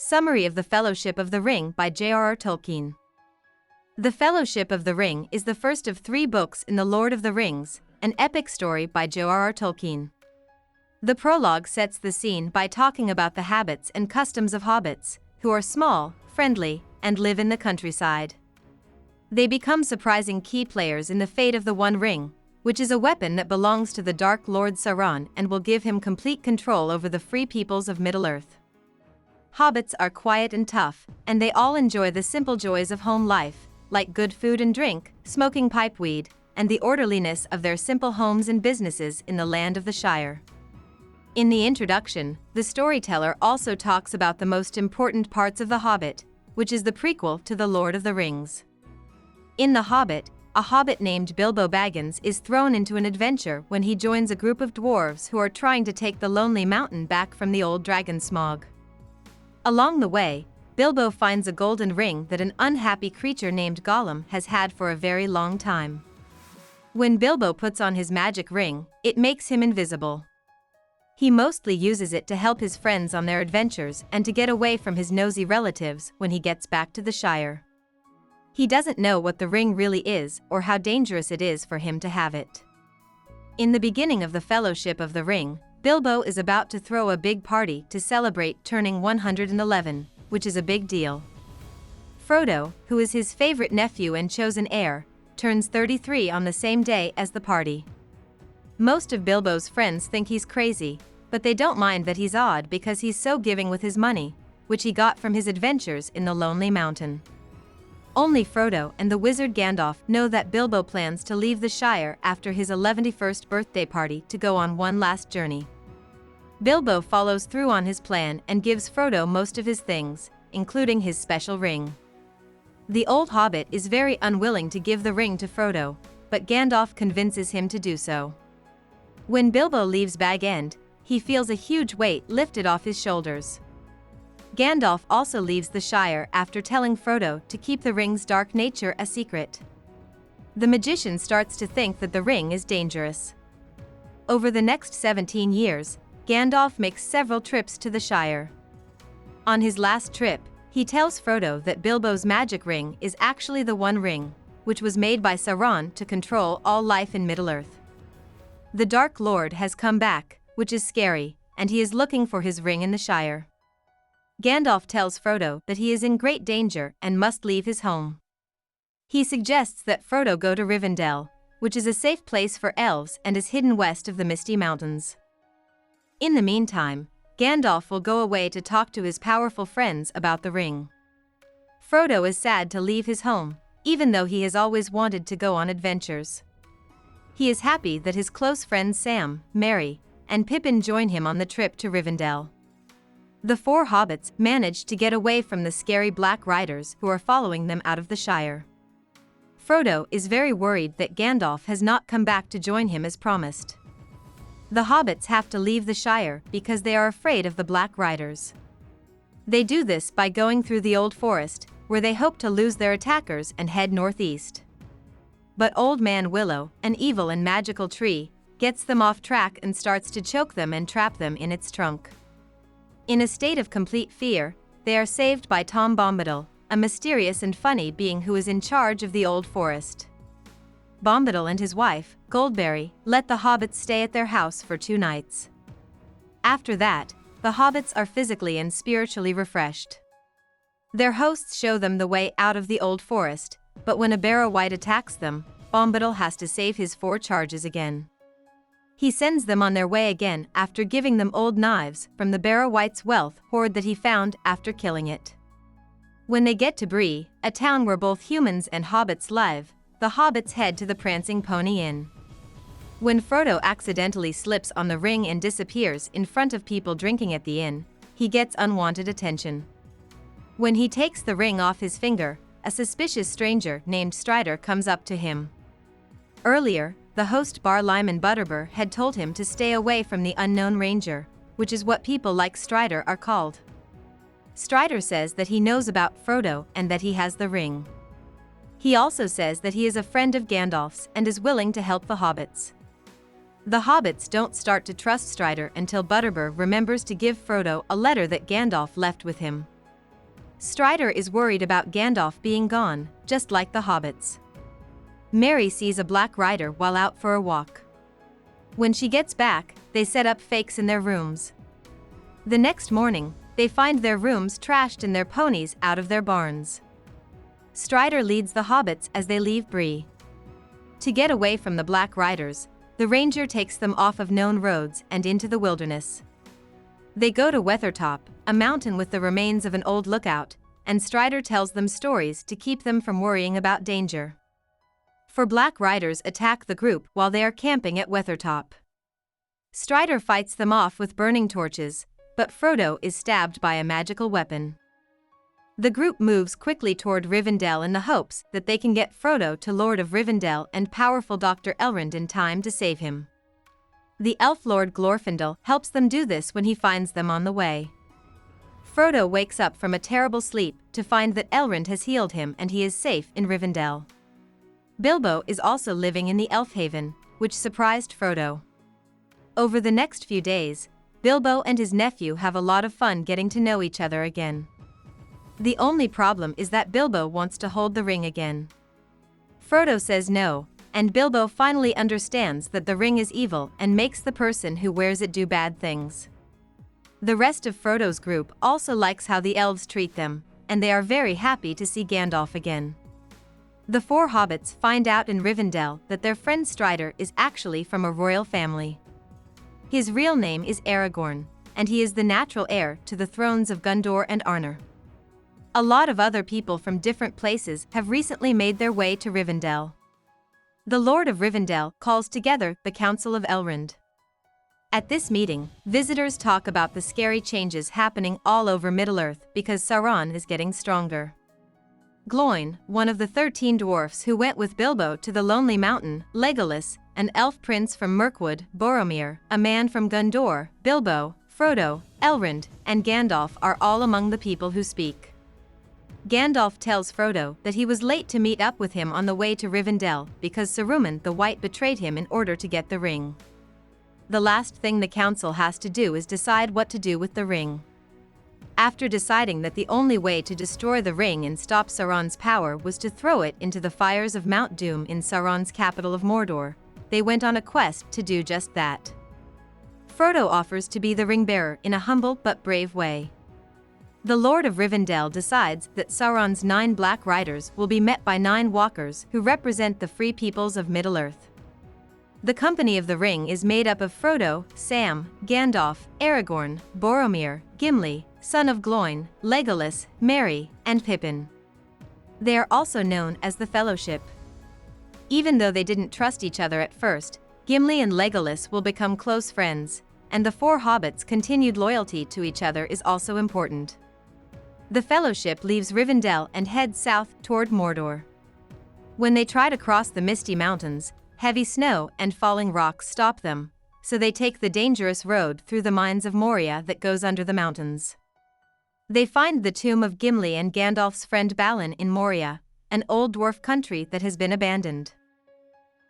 Summary of The Fellowship of the Ring by J.R.R. Tolkien. The Fellowship of the Ring is the first of 3 books in The Lord of the Rings, an epic story by J.R.R. Tolkien. The prologue sets the scene by talking about the habits and customs of hobbits, who are small, friendly, and live in the countryside. They become surprising key players in the fate of the One Ring, which is a weapon that belongs to the Dark Lord Sauron and will give him complete control over the free peoples of Middle-earth. Hobbits are quiet and tough, and they all enjoy the simple joys of home life, like good food and drink, smoking pipeweed, and the orderliness of their simple homes and businesses in the land of the Shire. In the introduction, the storyteller also talks about the most important parts of The Hobbit, which is the prequel to The Lord of the Rings. In The Hobbit, a hobbit named Bilbo Baggins is thrown into an adventure when he joins a group of dwarves who are trying to take the Lonely Mountain back from the old dragon Smaug. Along the way, Bilbo finds a golden ring that an unhappy creature named Gollum has had for a very long time. When Bilbo puts on his magic ring, it makes him invisible. He mostly uses it to help his friends on their adventures and to get away from his nosy relatives when he gets back to the Shire. He doesn't know what the ring really is or how dangerous it is for him to have it. In the beginning of the Fellowship of the Ring, Bilbo is about to throw a big party to celebrate turning 111, which is a big deal. Frodo, who is his favorite nephew and chosen heir, turns 33 on the same day as the party. Most of Bilbo's friends think he's crazy, but they don't mind that he's odd because he's so giving with his money, which he got from his adventures in the Lonely Mountain. Only Frodo and the wizard Gandalf know that Bilbo plans to leave the Shire after his 11th birthday party to go on one last journey. Bilbo follows through on his plan and gives Frodo most of his things, including his special ring. The old hobbit is very unwilling to give the ring to Frodo, but Gandalf convinces him to do so. When Bilbo leaves Bag End, he feels a huge weight lifted off his shoulders. Gandalf also leaves the Shire after telling Frodo to keep the ring's dark nature a secret. The magician starts to think that the ring is dangerous. Over the next 17 years, Gandalf makes several trips to the Shire. On his last trip, he tells Frodo that Bilbo's magic ring is actually the One Ring, which was made by Sauron to control all life in Middle-earth. The Dark Lord has come back, which is scary, and he is looking for his ring in the Shire. Gandalf tells Frodo that he is in great danger and must leave his home. He suggests that Frodo go to Rivendell, which is a safe place for elves and is hidden west of the Misty Mountains. In the meantime, Gandalf will go away to talk to his powerful friends about the ring. Frodo is sad to leave his home, even though he has always wanted to go on adventures. He is happy that his close friends Sam, Merry, and Pippin join him on the trip to Rivendell. The 4 hobbits manage to get away from the scary Black Riders who are following them out of the Shire. Frodo is very worried that Gandalf has not come back to join him as promised. The hobbits have to leave the Shire because they are afraid of the Black Riders. They do this by going through the Old Forest, where they hope to lose their attackers and head northeast. But Old Man Willow, an evil and magical tree, gets them off track and starts to choke them and trap them in its trunk. In a state of complete fear, they are saved by Tom Bombadil, a mysterious and funny being who is in charge of the Old Forest. Bombadil and his wife, Goldberry, let the hobbits stay at their house for 2 nights. After that, the hobbits are physically and spiritually refreshed. Their hosts show them the way out of the Old Forest, but when a Barrow-wight attacks them, Bombadil has to save his 4 charges again. He sends them on their way again after giving them old knives from the Barrow-wight's wealth hoard that he found after killing it. When they get to Bree, a town where both humans and hobbits live, the hobbits head to the Prancing Pony Inn. When Frodo accidentally slips on the ring and disappears in front of people drinking at the inn, he gets unwanted attention. When he takes the ring off his finger, a suspicious stranger named Strider comes up to him. Earlier, the host Bar Lyman Butterbur had told him to stay away from the unknown ranger, which is what people like Strider are called. Strider says that he knows about Frodo and that he has the ring. He also says that he is a friend of Gandalf's and is willing to help the hobbits. The hobbits don't start to trust Strider until Butterbur remembers to give Frodo a letter that Gandalf left with him. Strider is worried about Gandalf being gone, just like the hobbits. Merry sees a black rider while out for a walk. When she gets back, they set up fakes in their rooms. The next morning, they find their rooms trashed and their ponies out of their barns. Strider leads the hobbits as they leave Bree. To get away from the black riders, the ranger takes them off of known roads and into the wilderness. They go to Weathertop, a mountain with the remains of an old lookout, and Strider tells them stories to keep them from worrying about danger. For black riders attack the group while they are camping at Weathertop. Strider fights them off with burning torches, but Frodo is stabbed by a magical weapon. The group moves quickly toward Rivendell in the hopes that they can get Frodo to Lord of Rivendell and powerful Dr. Elrond in time to save him. The elf lord Glorfindel helps them do this when he finds them on the way. Frodo wakes up from a terrible sleep to find that Elrond has healed him and he is safe in Rivendell. Bilbo is also living in the Elf Haven, which surprised Frodo. Over the next few days, Bilbo and his nephew have a lot of fun getting to know each other again. The only problem is that Bilbo wants to hold the ring again. Frodo says no, and Bilbo finally understands that the ring is evil and makes the person who wears it do bad things. The rest of Frodo's group also likes how the elves treat them, and they are very happy to see Gandalf again. The four hobbits find out in Rivendell that their friend Strider is actually from a royal family. His real name is Aragorn, and he is the natural heir to the thrones of Gondor and Arnor. A lot of other people from different places have recently made their way to Rivendell. The Lord of Rivendell calls together the Council of Elrond. At this meeting, visitors talk about the scary changes happening all over Middle-earth because Sauron is getting stronger. Gloin, one of the 13 dwarfs who went with Bilbo to the Lonely Mountain, Legolas, an elf prince from Mirkwood, Boromir, a man from Gondor, Bilbo, Frodo, Elrond, and Gandalf are all among the people who speak. Gandalf tells Frodo that he was late to meet up with him on the way to Rivendell because Saruman the White betrayed him in order to get the ring. The last thing the council has to do is decide what to do with the ring. After deciding that the only way to destroy the ring and stop Sauron's power was to throw it into the fires of Mount Doom in Sauron's capital of Mordor, they went on a quest to do just that. Frodo offers to be the ring-bearer in a humble but brave way. The Lord of Rivendell decides that Sauron's 9 Black Riders will be met by 9 walkers who represent the free peoples of Middle-earth. The Company of the Ring is made up of Frodo, Sam, Gandalf, Aragorn, Boromir, Gimli, son of Gloin, Legolas, Merry, and Pippin. They are also known as the Fellowship. Even though they didn't trust each other at first, Gimli and Legolas will become close friends, and the 4 hobbits' continued loyalty to each other is also important. The Fellowship leaves Rivendell and heads south toward Mordor. When they try to cross the Misty Mountains, heavy snow and falling rocks stop them, so they take the dangerous road through the mines of Moria that goes under the mountains. They find the tomb of Gimli and Gandalf's friend Balin in Moria, an old dwarf country that has been abandoned.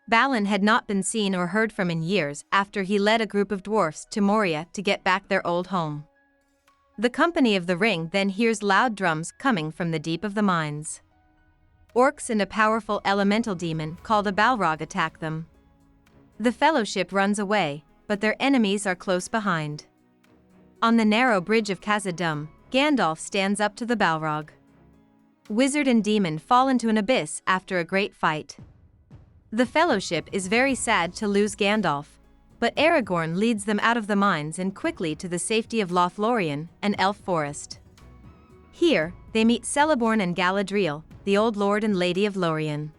Balin had not been seen or heard from in years after he led a group of dwarfs to Moria to get back their old home. The Company of the Ring then hears loud drums coming from the deep of the mines. Orcs and a powerful elemental demon called a Balrog attack them. The Fellowship runs away, but their enemies are close behind. On the narrow bridge of Khazad-dûm, Gandalf stands up to the Balrog. Wizard and demon fall into an abyss after a great fight. The Fellowship is very sad to lose Gandalf, but Aragorn leads them out of the mines and quickly to the safety of Lothlorien, an elf forest. Here, they meet Celeborn and Galadriel, the old lord and lady of Lorien.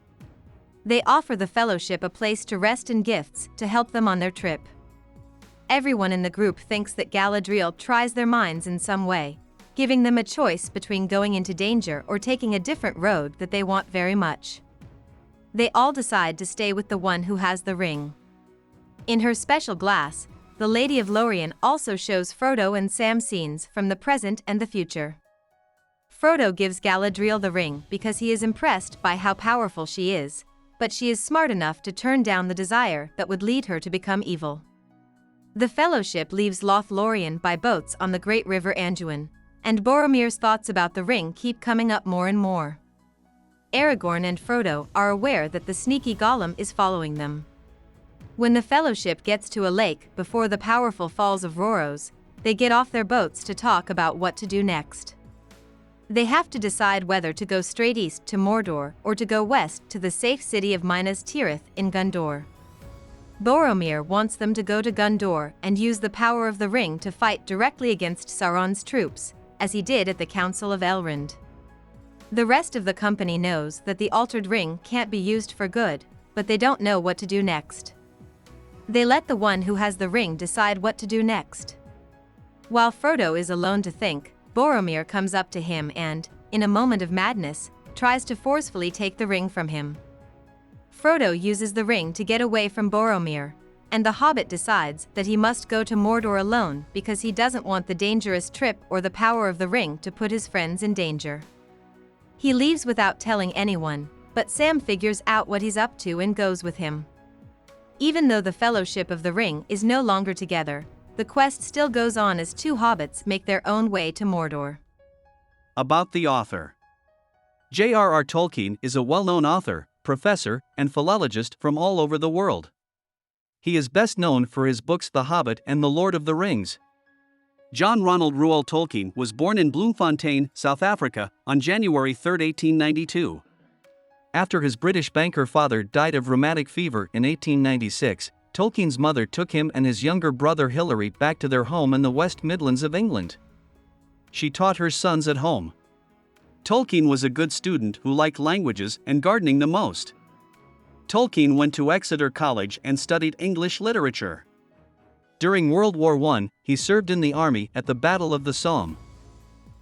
They offer the Fellowship a place to rest and gifts to help them on their trip. Everyone in the group thinks that Galadriel tries their minds in some way, giving them a choice between going into danger or taking a different road that they want very much. They all decide to stay with the one who has the ring. In her special glass, the Lady of Lorien also shows Frodo and Sam scenes from the present and the future. Frodo gives Galadriel the ring because he is impressed by how powerful she is, but she is smart enough to turn down the desire that would lead her to become evil. The Fellowship leaves Lothlorien by boats on the great river Anduin, and Boromir's thoughts about the ring keep coming up more and more. Aragorn and Frodo are aware that the sneaky Gollum is following them. When the Fellowship gets to a lake before the powerful Falls of Rhoros, they get off their boats to talk about what to do next. They have to decide whether to go straight east to Mordor or to go west to the safe city of Minas Tirith in Gondor. Boromir wants them to go to Gondor and use the power of the ring to fight directly against Sauron's troops, as he did at the Council of Elrond. The rest of the company knows that the altered ring can't be used for good, but they don't know what to do next. They let the one who has the ring decide what to do next. While Frodo is alone to think, Boromir comes up to him and, in a moment of madness, tries to forcefully take the ring from him. Frodo uses the ring to get away from Boromir, and the hobbit decides that he must go to Mordor alone because he doesn't want the dangerous trip or the power of the ring to put his friends in danger. He leaves without telling anyone, but Sam figures out what he's up to and goes with him. Even though the Fellowship of the Ring is no longer together, the quest still goes on as two hobbits make their own way to Mordor. About the author. J.R.R. Tolkien is a well-known author, professor, and philologist from all over the world. He is best known for his books The Hobbit and The Lord of the Rings. John Ronald Reuel Tolkien was born in Bloemfontein, South Africa, on January 3, 1892. After his British banker father died of rheumatic fever in 1896, Tolkien's mother took him and his younger brother Hilary back to their home in the West Midlands of England. She taught her sons at home. Tolkien was a good student who liked languages and gardening the most. Tolkien went to Exeter College and studied English literature. During World War I, he served in the army at the Battle of the Somme.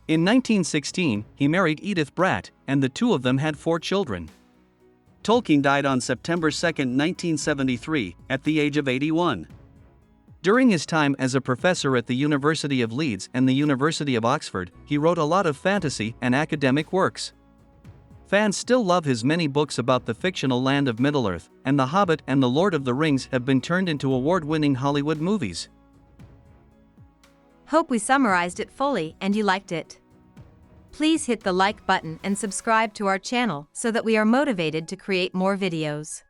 In 1916, he married Edith Bratt, and the two of them had 4 children. Tolkien died on September 2, 1973, at the age of 81. During his time as a professor at the University of Leeds and the University of Oxford, he wrote a lot of fantasy and academic works. Fans still love his many books about the fictional land of Middle-earth, and The Hobbit and The Lord of the Rings have been turned into award-winning Hollywood movies. Hope we summarized it fully and you liked it. Please hit the like button and subscribe to our channel so that we are motivated to create more videos.